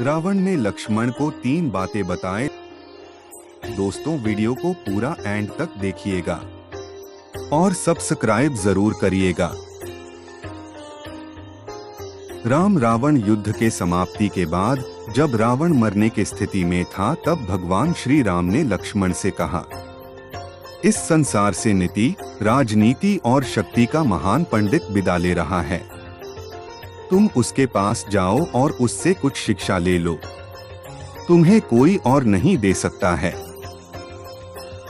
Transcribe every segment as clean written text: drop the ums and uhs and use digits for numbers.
रावण ने लक्ष्मण को 3 बातें बताए। दोस्तों, वीडियो को पूरा एंड तक देखिएगा और सब्सक्राइब जरूर करिएगा। राम रावण युद्ध के समाप्ति के बाद जब रावण मरने की स्थिति में था, तब भगवान श्री राम ने लक्ष्मण से कहा, इस संसार से नीति, राजनीति और शक्ति का महान पंडित विदा ले रहा है। तुम उसके पास जाओ और उससे कुछ शिक्षा ले लो। तुम्हें कोई और नहीं दे सकता है।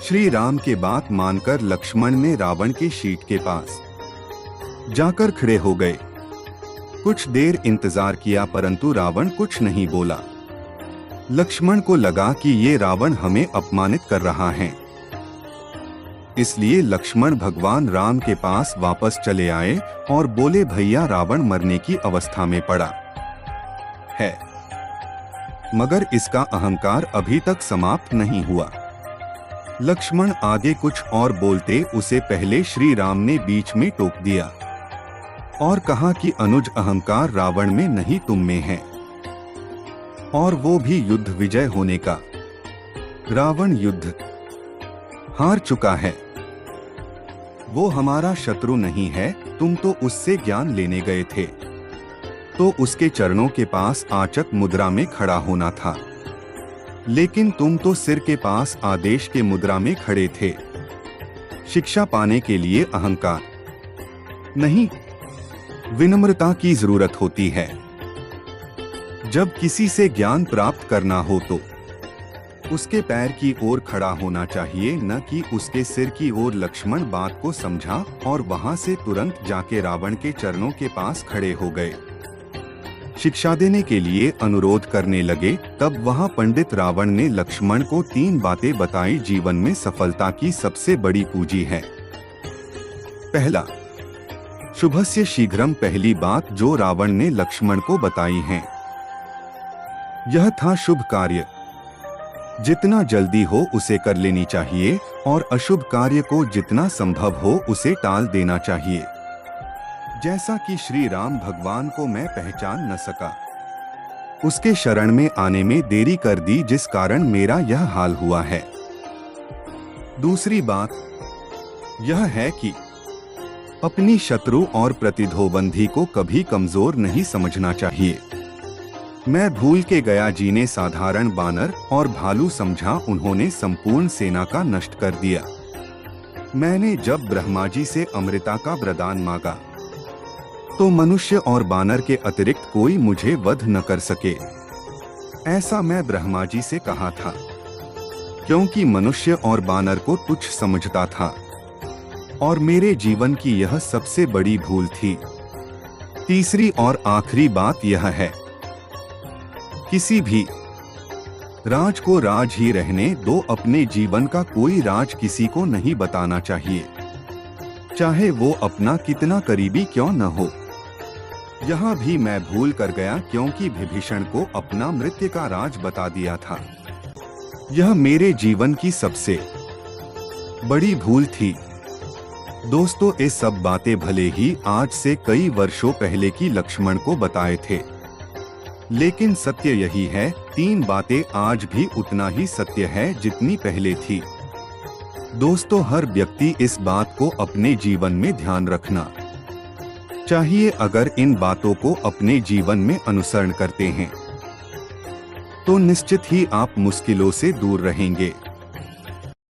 श्री राम के बात मानकर लक्ष्मण ने रावण के शीट के पास जाकर खड़े हो गए। कुछ देर इंतजार किया, परंतु रावण कुछ नहीं बोला। लक्ष्मण को लगा कि ये रावण हमें अपमानित कर रहा है, इसलिए लक्ष्मण भगवान राम के पास वापस चले आए और बोले, भैया, रावण मरने की अवस्था में पड़ा है, मगर इसका अहंकार अभी तक समाप्त नहीं हुआ। लक्ष्मण आगे कुछ और बोलते, उसे पहले श्री राम ने बीच में टोक दिया और कहा कि अनुज, अहंकार रावण में नहीं, तुम में है, और वो भी युद्ध विजय होने का। रावण युद्ध हार चुका है, वो हमारा शत्रु नहीं है। तुम तो उससे ज्ञान लेने गए थे, तो उसके चरणों के पास आचक मुद्रा में खड़ा होना था, लेकिन तुम तो सिर के पास आदेश के मुद्रा में खड़े थे। शिक्षा पाने के लिए अहंकार नहीं, विनम्रता की जरूरत होती है। जब किसी से ज्ञान प्राप्त करना हो तो उसके पैर की ओर खड़ा होना चाहिए, न कि उसके सिर की ओर। लक्ष्मण बात को समझा और वहां से तुरंत जाके रावण के चरणों के पास खड़े हो गए। शिक्षा देने के लिए अनुरोध करने लगे। तब वहां पंडित रावण ने लक्ष्मण को 3 बातें बताई, जीवन में सफलता की सबसे बड़ी पूंजी है। पहला, शुभस्य शीघ्रम। पहली बात जो रावण ने लक्ष्मण को बताई है, यह था शुभ कार्य जितना जल्दी हो उसे कर लेनी चाहिए और अशुभ कार्य को जितना संभव हो उसे टाल देना चाहिए। जैसा कि श्री राम भगवान को मैं पहचान न सका, उसके शरण में आने में देरी कर दी, जिस कारण मेरा यह हाल हुआ है। दूसरी बात यह है कि अपनी शत्रु और प्रतिद्वंदी को कभी कमजोर नहीं समझना चाहिए। मैं भूल के गया, जिन्हें साधारण बानर और भालू समझा, उन्होंने संपूर्ण सेना का नष्ट कर दिया। मैंने जब ब्रह्मा जी से अमृता का वरदान मांगा, तो मनुष्य और बानर के अतिरिक्त कोई मुझे वध न कर सके, ऐसा मैं ब्रह्मा जी से कहा था, क्योंकि मनुष्य और बानर को तुच्छ समझता था और मेरे जीवन की यह सबसे बड़ी भूल थी। तीसरी और आखिरी बात यह है, किसी भी राज को राज ही रहने दो। अपने जीवन का कोई राज किसी को नहीं बताना चाहिए, चाहे वो अपना कितना करीबी क्यों न हो। यहाँ भी मैं भूल कर गया, क्योंकि विभीषण को अपना मृत्यु का राज बता दिया था। यह मेरे जीवन की सबसे बड़ी भूल थी। दोस्तों, ये सब बातें भले ही आज से कई वर्षों पहले की लक्ष्मण को बताए थे, लेकिन सत्य यही है, 3 बातें आज भी उतना ही सत्य है जितनी पहले थी। दोस्तों, हर व्यक्ति इस बात को अपने जीवन में ध्यान रखना चाहिए। अगर इन बातों को अपने जीवन में अनुसरण करते हैं, तो निश्चित ही आप मुश्किलों से दूर रहेंगे।